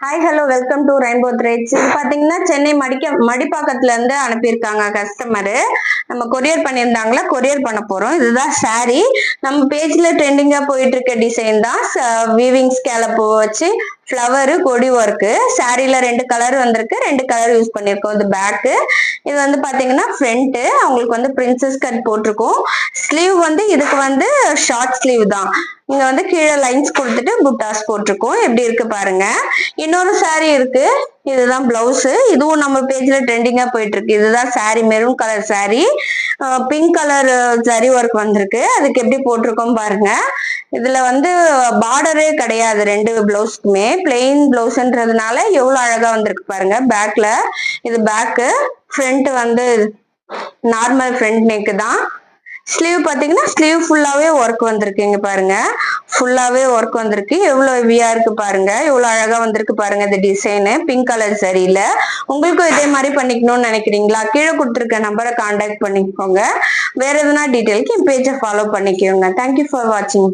Hi hello welcome to rainbow threads. இது பாத்தீங்கன்னா சென்னை மடிப்பாக்கத்துல இருந்து அனுப்பியிருக்காங்க கஸ்டமரு. நம்ம கொரியர் பண்ணியிருந்தாங்களா, கொரியர் பண்ண போறோம். இதுதான் சாரி. நம்ம பேஜ்ல ட்ரெண்டிங்கா போயிட்டு இருக்க டிசைன் தான். வீவிங் ஸ்கேலப் வச்சு ஃப்ளவரு கொடி ஒர்க்கு. சாரில 2 கலர் வந்திருக்கு, 2 கலர் யூஸ் பண்ணியிருக்கோம். இது பேக்கு. இது வந்து பாத்தீங்கன்னா ஃப்ரண்ட். அவங்களுக்கு வந்து பிரின்சஸ் கட் போட்டிருக்கோம். ஸ்லீவ் வந்து இதுக்கு வந்து ஷார்ட் ஸ்லீவ் தான். இங்க வந்து கீழே லைன்ஸ் கொடுத்துட்டு புட்டாஸ் போட்டிருக்கோம். எப்படி இருக்கு பாருங்க. இன்னொரு சாரி இருக்கு. இதுதான் பிளவுஸ். இதுவும் நம்ம பேஜ்ல ட்ரெண்டிங்கா போயிட்டு இருக்கு. இதுதான் sorry, maroon colour sorry. Pink colour zari work வந்திருக்கு. அதுக்கு எப்படி போட்டிருக்கோம் பாருங்க. இதுல வந்து பார்டரே கிடையாது. 2 பிளவுஸ்க்குமே பிளெயின் பிளவுஸ்ன்றதுனால எவ்வளவு அழகா வந்திருக்கு பாருங்க. பேக்ல இது பேக்கு. ஃப்ரண்ட் வந்து நார்மல் ஃப்ரண்ட் நெக் தான். ஸ்லீவ் பாத்தீங்கன்னா ஸ்லீவ் ஃபுல்லாவே ஒர்க் வந்திருக்குங்க பாருங்க. ஃபுல்லாவே ஒர்க் வந்திருக்கு. எவ்வளவு ஹெவியா இருக்கு பாருங்க. எவ்வளவு அழகா வந்திருக்கு பாருங்க. இந்த டிசைனு பிங்க் கலர் சரியில்ல. உங்களுக்கும் இதே மாதிரி பண்ணிக்கணும்னு நினைக்கிறீங்களா? கீழே கொடுத்துருக்க நம்பரை கான்டாக்ட் பண்ணிக்கோங்க. வேற எதுனா டீட்டெயிலுக்கு என் பேஜை ஃபாலோ பண்ணிக்கோங்க. தேங்க்யூ ஃபார் வாட்சிங்.